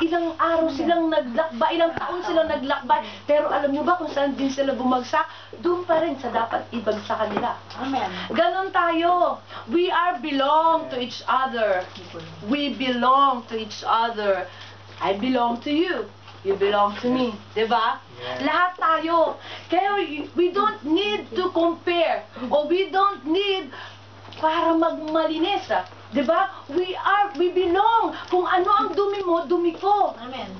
ilang araw silang naglakbay, ilang taon silang naglakbay, pero alam nyo ba kung saan din sila bumagsak? Doon pa rin sa dapat ibagsakan nila. Amen. Ganon tayo. We are belong to each other. We belong to each other. I belong to you. You belong to me. Diba? Yeah. Lahat tayo. Kaya we don't need to compare. O we don't need para magmalinis. Diba? We belong. Kung ano ang dumi mo, dumi ko. Amen.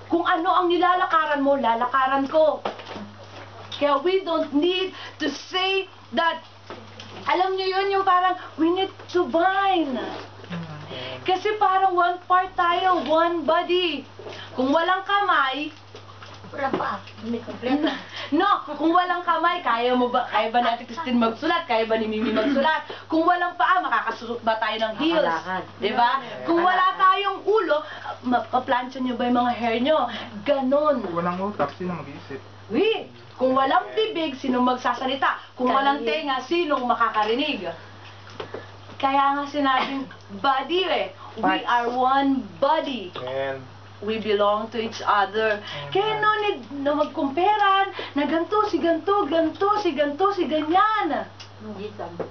Kung ano ang nilalakaran mo, lalakaran ko. Kaya we don't need to say that, alam niyo yun, yung parang, we need to bind. Kasi parang one part tayo, one body. Kung walang kamay, Wala pa. Hindi kompleto. no, kung walang kamay, kaya ba natin Christine magsulat? Kaya ba ni Mimi magsulat? Kung walang paa, makakasusot ba tayo ng heels? Makalakad. Diba? Kung wala tayong ulo, mapaplansya nyo ba yung mga hair nyo? Ganon. Walang utak, sino mag-iisip? Kung walang bibig, sino magsasalita? Kung walang tenga, sinong makakarinig? Kaya nga sinabing body We are one body. And We belong to each other. Kaya no need na magkumperan na ganito, si ganito, ganito, si ganito, si ganyan. Hindi tama.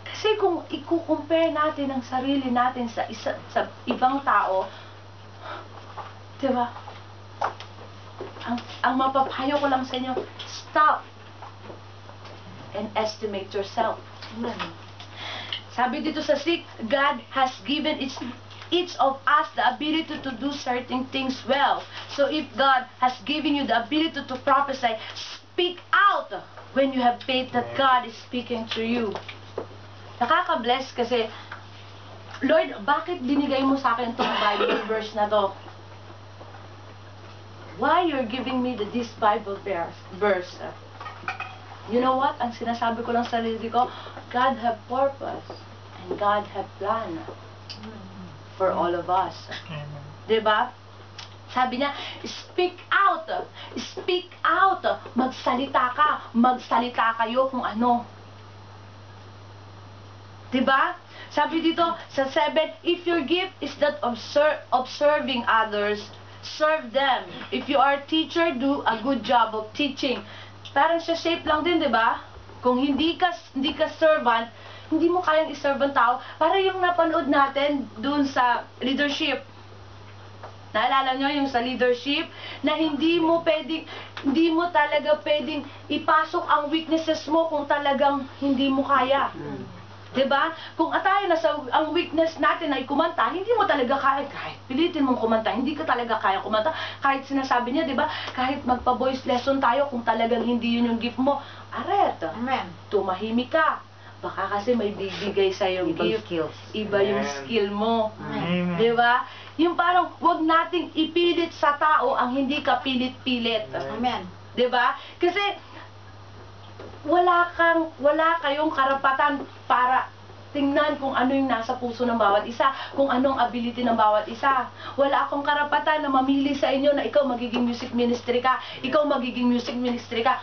Kasi kung i-compare natin ang sarili natin sa ibang tao, diba? Ang mapapayo ko lang sa inyo, stop and estimate yourself. Amen. Sabi dito sa 6, God has given each of us the ability to do certain things well. So if God has given you the ability to prophesy, speak out when you have faith that God is speaking to you. Nakaka-bless kasi, Lord, bakit binigay mo sa akin itong Bible verse na to? Why you're giving me this Bible verse? You know what? Ang sinasabi ko lang sa sarili ko, God have purpose and God have plan for all of us. Diba? Sabi niya, speak out. Speak out. Magsalita ka. Magsalita kayo kung ano. Diba? Sabi dito sa 7, if your gift is that of observing others, serve them. If you are a teacher, do a good job of teaching. Parang sa shape lang din, diba? Kung hindi ka servant, hindi mo kayang iserve ang tao. Para yung napanood natin dun sa leadership. Naalala nyo yung sa leadership na hindi mo talaga pwedeng ipasok ang weaknesses mo kung talagang hindi mo kaya. Diba? Kung tayo ang weakness natin ay kumanta, hindi mo talaga kaya. Kahit pilitin mong kumanta, hindi ka talaga kaya kumanta. Kahit sinasabi niya, diba? Kahit magpa-voice lesson tayo, kung talagang hindi yun yung gift mo, aret. Amen. Tumahimik ka. Baka kasi may bibigay sa yung gift. Iba yung skill mo. Amen. Diba? Yung parang, wag nating ipilit sa tao ang hindi ka pilit-pilit. Amen. Diba? Kasi, wala kayong karapatan para tingnan kung ano yung nasa puso ng bawat isa, kung anong ability ng bawat isa. Wala akong karapatan na mamili sa inyo na ikaw magiging music ministry ka, ikaw magiging music ministry ka.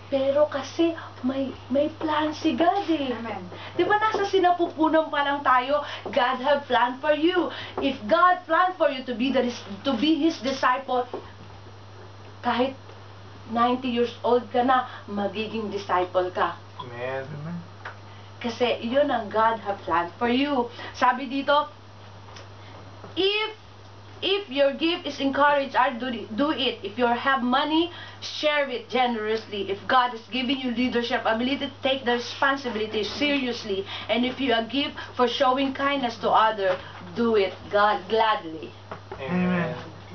Pero kasi may plan si God eh. Amen. Di ba nasa sinapupunan pa lang tayo, God have planned for you. If God planned for you to be His disciple, kahit 90 years old ka na, magiging disciple ka. Amen. Kasi yun ang God have planned for you. Sabi dito, if your gift is encouraged, do it. If you have money, share it generously. If God is giving you leadership ability, take the responsibility seriously. And if you are gift for showing kindness to others, do it gladly. Amen.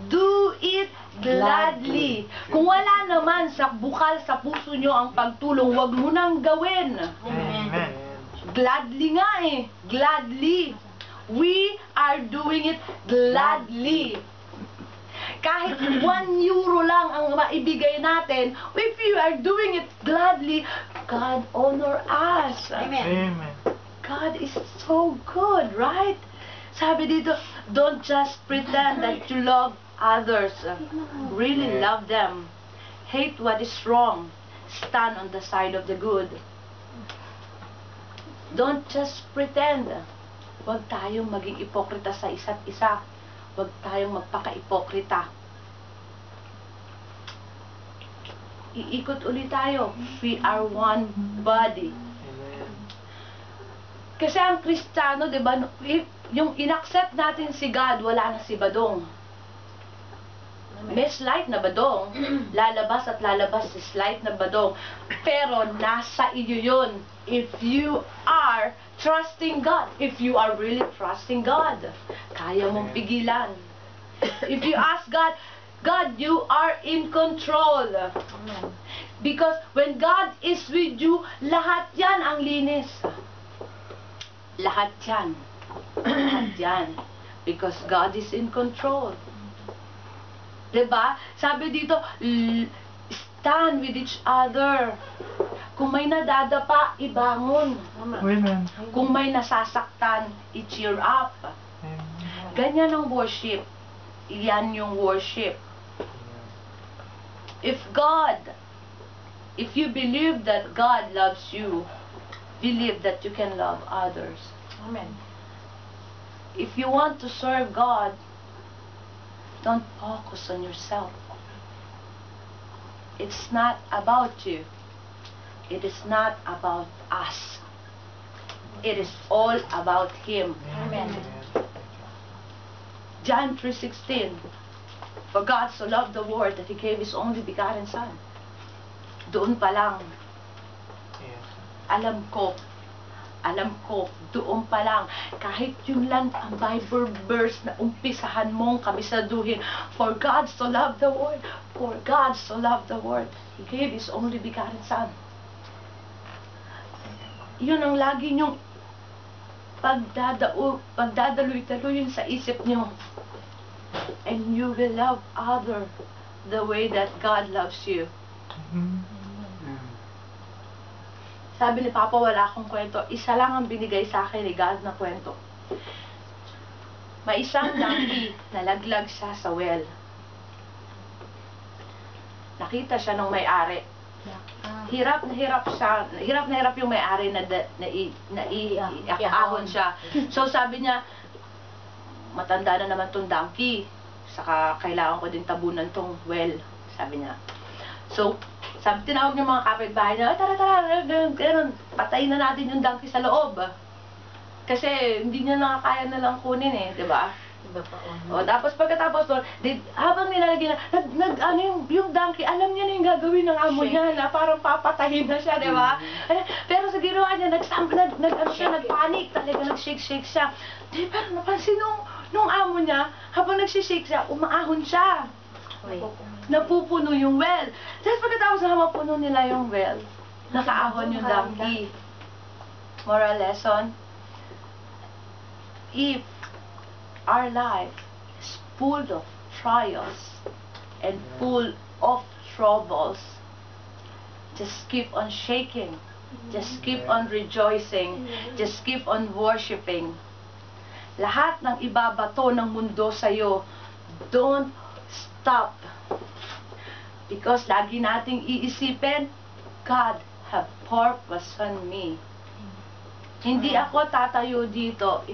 Do it gladly. Kung wala naman sa bukal sa puso nyo ang pagtulong, wag mo nang gawin. Amen. Gladly nga eh. Gladly. We are doing it gladly. Kahit 1 euro lang ang maibigay natin, if you are doing it gladly, God honor us. Amen. Amen. God is so good, right? Sabi dito, don't just pretend that you love others. Really love them. Hate what is wrong. Stand on the side of the good. Don't just pretend. Huwag tayong maging ipokrita sa isa't isa. Huwag tayong magpaka-ipokrita. Iikot ulit tayo. We are one body. Amen. Kasi ang Kristiyano, di ba, yung inaccept natin si God, wala na si Badong. May slight na badong. Lalabas at lalabas si slight na badong. Pero nasa iyo yun. If you are trusting God. If you are really trusting God. Kaya mong pigilan. If you ask God, God, you are in control. Because when God is with you, lahat yan ang linis. Lahat yan. Lahat yan. Because God is in control. Diba? Sabi dito, stand with each other. Kung may nadadapa, ibangon. Amen. Kung may nasasaktan, i-cheer up. Amen. Ganyan ang worship. Yan yung worship. If you believe that God loves you, believe that you can love others. Amen. If you want to serve God, don't focus on yourself. It's not about you. It is not about us. It is all about Him. Amen. John 3:16. For God so loved the world that He gave His only begotten Son. Doon pa lang, Yes. alam ko, doon pa lang, kahit yun lang ang Bible verse na umpisahan mong kabisaduhin, for God so loved the world, for God so loved the world, He gave His only begotten Son. Yun ang lagi nyong pagdadaloy-taloy sa isip nyo. And you will love other the way that God loves you. Amen. Sabi ni Papa, wala akong kwento. Isa lang ang binigay sa akin ni God na kwento. May isang donkey, nalaglag siya sa well. Nakita siya ng may-ari. Hirap na hirap siya. Hirap na hirap yung may-ari na iahon siya. So sabi niya, matanda na naman tong donkey. Saka kailangan ko din tabunan tong well. Sabi niya. So, tinawag niya mga kapitbahay niya, tara, ganun, patayin na natin yung donkey sa loob. Kasi hindi niya nakakaya na lang kunin eh, di ba? O, tapos pagkatapos doon, habang nilalagyan na, yung donkey, alam niya na yung gagawin ng amo niya na parang papatayin na siya, di ba? Pero sa ginawa niya, nagpanik talaga, nag-shake siya. Di, pero napansin nung amo niya, habang nag-shake siya, umaahon siya. Napupuno yung well. Tapos pagkatapos na mapuno nila yung well, nakaahon yung donkey. Moral lesson, if our life is full of trials and full of troubles, just keep on shaking. Just keep on rejoicing. Just keep on worshiping. Lahat ng ibabato ng mundo sa'yo, don't stop. Because lagi nating iisipin, God have purpose on me. Hindi ako tatayo dito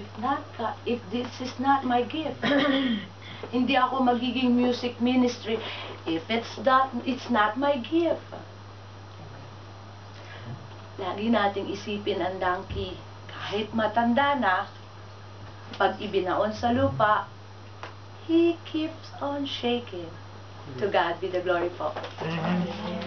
if this is not my gift. Hindi ako magiging music ministry if it's not my gift. Lagi nating isipin ang donkey. Kahit matanda na, pag ibinaon sa lupa, he keeps on shaking. To God be the glory po. Amen.